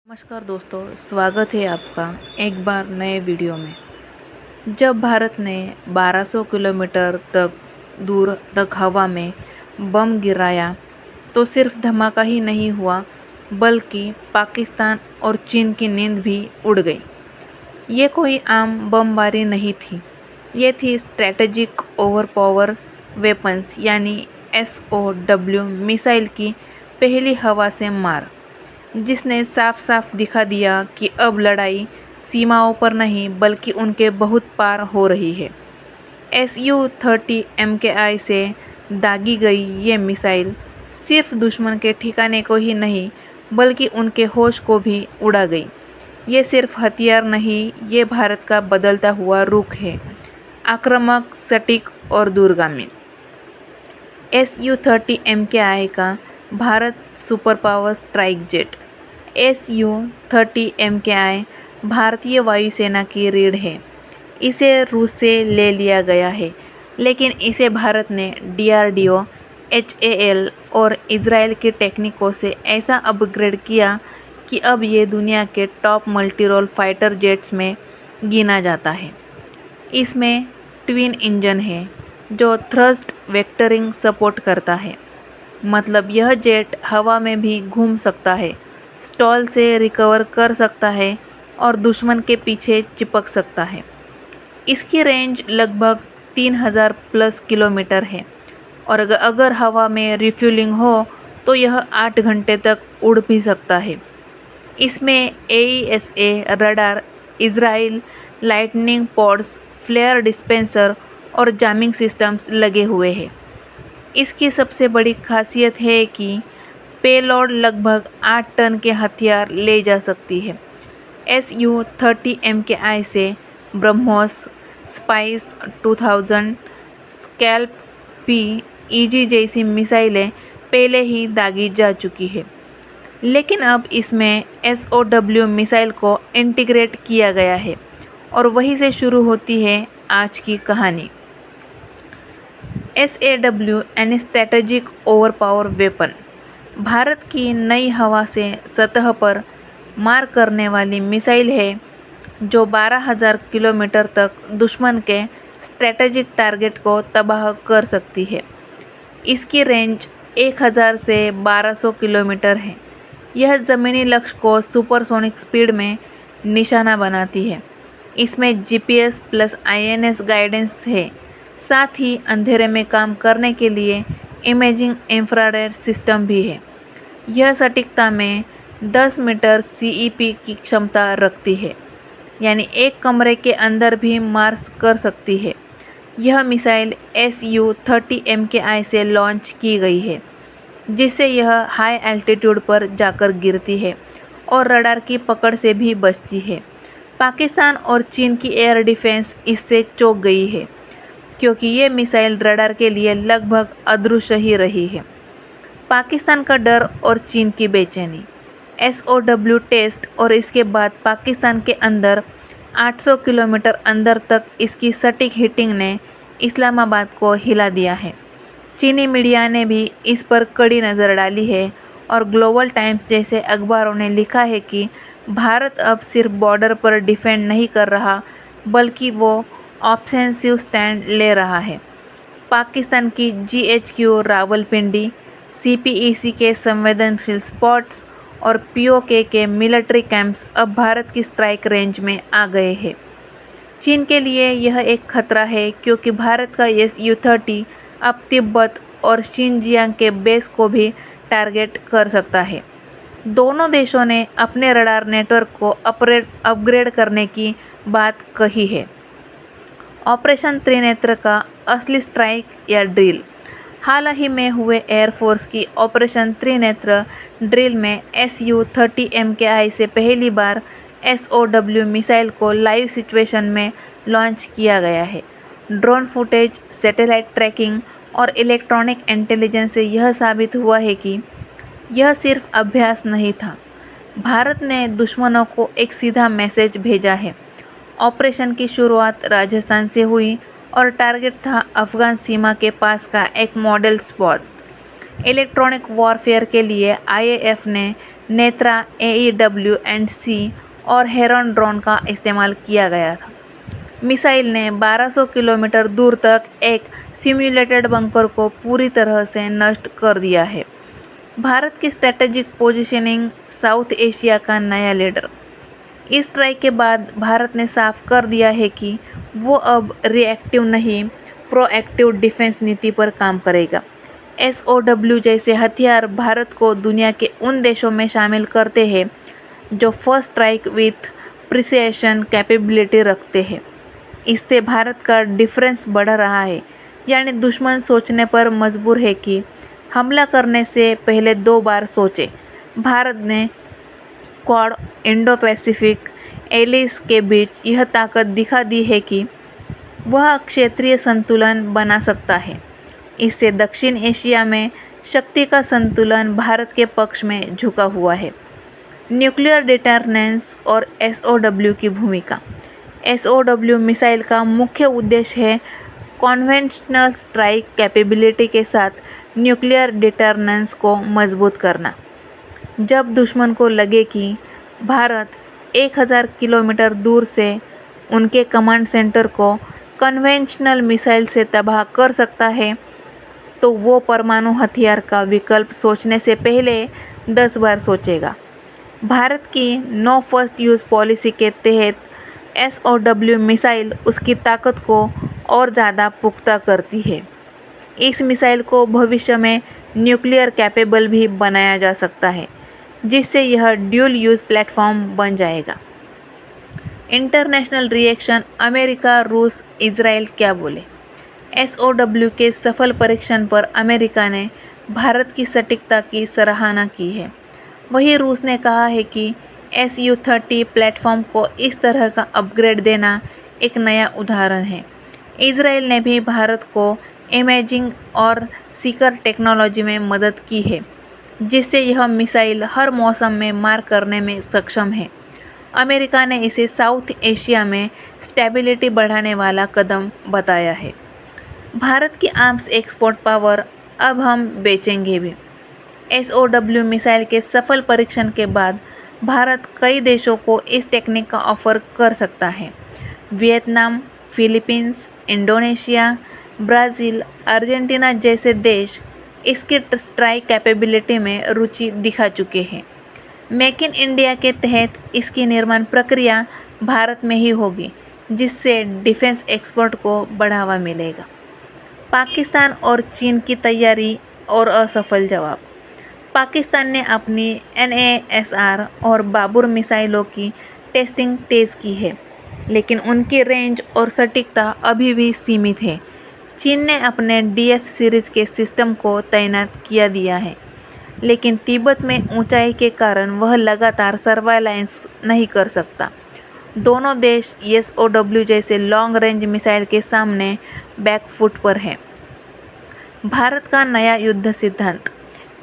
नमस्कार दोस्तों, स्वागत है आपका एक बार नए वीडियो में। जब भारत ने 1200 किलोमीटर तक दूर तक हवा में बम गिराया तो सिर्फ धमाका ही नहीं हुआ, बल्कि पाकिस्तान और चीन की नींद भी उड़ गई। ये कोई आम बमबारी नहीं थी, ये थी स्ट्रैटेजिक ओवर पावर वेपन्स यानी SOW मिसाइल की पहली हवा से मार, जिसने साफ साफ दिखा दिया कि अब लड़ाई सीमाओं पर नहीं बल्कि उनके बहुत पार हो रही है। Su-30 MKI से दागी गई ये मिसाइल सिर्फ दुश्मन के ठिकाने को ही नहीं बल्कि उनके होश को भी उड़ा गई। ये सिर्फ हथियार नहीं, ये भारत का बदलता हुआ रुख है, आक्रामक, सटीक और दूरगामी। Su-30 MKI का Bharat super power strike jet. Su-30 MKI भारतीय वायुसेना की रीढ़ है। इसे रूस से ले लिया गया है, लेकिन इसे भारत ने DRDO, HAL और इजराइल की टेक्निकों से ऐसा अपग्रेड किया कि अब ये दुनिया के top multi role fighter jets में गिना जाता है। इसमें ट्विन इंजन है जो थ्रस्ट वेक्टरिंग सपोर्ट करता है, मतलब यह जेट हवा में भी घूम सकता है, स्टॉल से रिकवर कर सकता है और दुश्मन के पीछे चिपक सकता है। इसकी रेंज लगभग 3000 प्लस किलोमीटर है और अगर हवा में रिफ्यूलिंग हो तो यह 8 घंटे तक उड़ भी सकता है। इसमें AESA radar, Israel lightning pods, flare dispenser और जामिंग सिस्टम्स लगे हुए हैं। इसकी सबसे बड़ी खासियत है कि पेलोड लगभग 8 टन के हथियार ले जा सकती है। Su-30 MKI से ब्रह्मोस, स्पाइस 2000, स्कैल्प PEG जैसी मिसाइलें पहले ही दागी जा चुकी है, लेकिन अब इसमें SOW मिसाइल को इंटीग्रेट किया गया है और वहीं से शुरू होती है आज की कहानी। SAW यानी strategic over power weapon Bharat की नई हवा से सतह पर मार करने वाली मिसाइल है जो 12000 किलोमीटर तक दुश्मन के स्ट्रैटेजिक टारगेट को तबाह कर सकती है। इसकी रेंज 1000 से 1200 किलोमीटर है। यह ज़मीनी लक्ष्य को सुपरसोनिक स्पीड में निशाना बनाती है। इसमें GPS प्लस INS गाइडेंस है, साथ ही अंधेरे में काम करने के लिए इमेजिंग इंफ्रारेड सिस्टम भी है। यह सटीकता में 10 मीटर CEP की क्षमता रखती है, यानी एक कमरे के अंदर भी मार कर सकती है। यह मिसाइल Su-30 MKI से लॉन्च की गई है, जिससे यह हाई एल्टीट्यूड पर जाकर गिरती है और रडार की पकड़ से भी बचती है। पाकिस्तान और चीन की एयर डिफेंस इससे चौंक गई है, क्योंकि ये मिसाइल रडार के लिए लगभग अदृश्य ही रही है। पाकिस्तान का डर और चीन की बेचैनी। SOW टेस्ट और इसके बाद पाकिस्तान के अंदर 800 किलोमीटर अंदर तक इसकी सटीक हिटिंग ने इस्लामाबाद को हिला दिया है। चीनी मीडिया ने भी इस पर कड़ी नज़र डाली है और ग्लोबल टाइम्स जैसे अखबारों ने लिखा है कि भारत अब सिर्फ बॉर्डर पर डिफेंड नहीं कर रहा, बल्कि वो ऑफेंसिव स्टैंड ले रहा है। पाकिस्तान की GHQ रावलपिंडी, CPEC के संवेदनशील स्पॉट्स और POK के मिलिट्री कैंप्स अब भारत की स्ट्राइक रेंज में आ गए हैं। चीन के लिए यह एक खतरा है, क्योंकि भारत का Su-30 अब तिब्बत और शिनजियांग के बेस को भी टारगेट कर सकता है। दोनों देशों ने अपने रडार नेटवर्क को अपग्रेड करने की बात कही है। ऑपरेशन त्रिनेत्र का असली स्ट्राइक या ड्रिल। हाल ही में हुए एयरफोर्स की ऑपरेशन त्रिनेत्र ड्रिल में Su-30 MKI से पहली बार SOW मिसाइल को लाइव सिचुएशन में लॉन्च किया गया है। ड्रोन फुटेज, सैटेलाइट ट्रैकिंग और इलेक्ट्रॉनिक इंटेलिजेंस से यह साबित हुआ है कि यह सिर्फ अभ्यास नहीं था, भारत ने दुश्मनों को एक सीधा मैसेज भेजा है। ऑपरेशन की शुरुआत राजस्थान से हुई और टारगेट था अफगान सीमा के पास का एक मॉडल स्पॉट। इलेक्ट्रॉनिक वॉरफेयर के लिए IAF ने नेत्रा AEW&C और हेरॉन ड्रोन का इस्तेमाल किया गया था। मिसाइल ने 1200 किलोमीटर दूर तक एक सिम्युलेटेड बंकर को पूरी तरह से नष्ट कर दिया है। भारत की स्ट्रैटेजिक पोजीशनिंग साउथ एशिया का नया लीडर। इस स्ट्राइक के बाद भारत ने साफ कर दिया है कि वो अब रिएक्टिव नहीं, प्रोएक्टिव डिफेंस नीति पर काम करेगा। SOW जैसे हथियार भारत को दुनिया के उन देशों में शामिल करते हैं जो first strike with precision capability रखते हैं। इससे भारत का डिफरेंस बढ़ रहा है, यानी दुश्मन सोचने पर मजबूर है कि हमला करने से पहले 2 बार सोचे। भारत ने क्वाड इंडो पैसिफिक एलिस के बीच यह ताकत दिखा दी है कि वह क्षेत्रीय संतुलन बना सकता है। इससे दक्षिण एशिया में शक्ति का संतुलन भारत के पक्ष में झुका हुआ है। न्यूक्लियर डिटररेंस और SOW की भूमिका। SOW मिसाइल का मुख्य उद्देश्य है कन्वेंशनल स्ट्राइक कैपेबिलिटी के साथ न्यूक्लियर डिटररेंस को मजबूत करना। जब दुश्मन को लगे कि भारत 1000 किलोमीटर दूर से उनके कमांड सेंटर को कन्वेंशनल मिसाइल से तबाह कर सकता है, तो वो परमाणु हथियार का विकल्प सोचने से पहले 10 बार सोचेगा। भारत की नो फर्स्ट यूज़ पॉलिसी के तहत SOW मिसाइल उसकी ताकत को और ज़्यादा पुख्ता करती है। इस मिसाइल को भविष्य में न्यूक्लियर कैपेबल भी बनाया जा सकता है, जिससे यह ड्यूल यूज़ प्लेटफॉर्म बन जाएगा। International reaction. अमेरिका, रूस, इजराइल क्या बोले। SOW के सफल परीक्षण पर अमेरिका ने भारत की सटीकता की सराहना की है। वहीं रूस ने कहा है कि Su-30 प्लेटफॉर्म को इस तरह का अपग्रेड देना एक नया उदाहरण है। इजराइल ने भी भारत को इमेजिंग और सीकर टेक्नोलॉजी में मदद की है, जिससे यह मिसाइल हर मौसम में मार करने में सक्षम है। अमेरिका ने इसे साउथ एशिया में स्टेबिलिटी बढ़ाने वाला कदम बताया है। भारत की आर्म्स एक्सपोर्ट पावर अब हम बेचेंगे भी। SOW मिसाइल के सफल परीक्षण के बाद भारत कई देशों को इस टेक्निक का ऑफर कर सकता है। Vietnam, Philippines, Indonesia, Brazil, Argentina जैसे देश इसकी स्ट्राइक कैपेबिलिटी में रुचि दिखा चुके हैं। मेक इन इंडिया के तहत इसकी निर्माण प्रक्रिया भारत में ही होगी, जिससे डिफेंस एक्सपोर्ट को बढ़ावा मिलेगा। पाकिस्तान और चीन की तैयारी और असफल जवाब। पाकिस्तान ने अपनी NASR और बाबर मिसाइलों की टेस्टिंग तेज़ की है, लेकिन उनकी रेंज और सटीकता अभी भी सीमित है। चीन ने अपने DF सीरीज़ के सिस्टम को तैनात किया दिया है, लेकिन तिब्बत में ऊंचाई के कारण वह लगातार सर्वाइलेंस नहीं कर सकता। दोनों देश SOW जैसे लॉन्ग रेंज मिसाइल के सामने बैकफुट पर हैं। भारत का नया युद्ध सिद्धांत।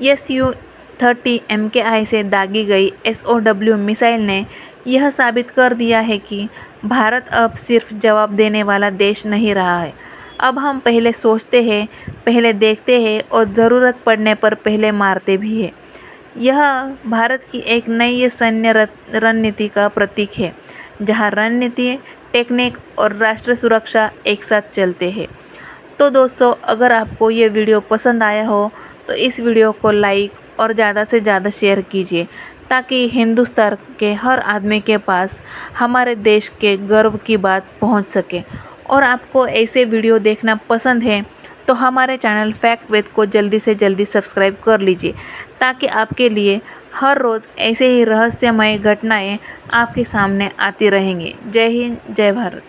Su-30 MKI से दागी गई SOW मिसाइल ने यह साबित कर दिया है कि भारत अब सिर्फ जवाब देने वाला देश नहीं रहा है। अब हम पहले सोचते हैं, पहले देखते हैं और ज़रूरत पड़ने पर पहले मारते भी हैं। यह भारत की एक नई सैन्य रणनीति का प्रतीक है, जहां रणनीति, टेक्निक और राष्ट्र सुरक्षा एक साथ चलते हैं। तो दोस्तों, अगर आपको ये वीडियो पसंद आया हो तो इस वीडियो को लाइक और ज़्यादा से ज़्यादा शेयर कीजिए, ताकि हिंदुस्तान के हर आदमी के पास हमारे देश के गर्व की बात पहुंच सके। और आपको ऐसे वीडियो देखना पसंद है तो हमारे चैनल फैक्ट विद को जल्दी से जल्दी सब्सक्राइब कर लीजिए, ताकि आपके लिए हर रोज़ ऐसे ही रहस्यमय घटनाएं आपके सामने आती रहेंगी। जय हिंद, जय भारत।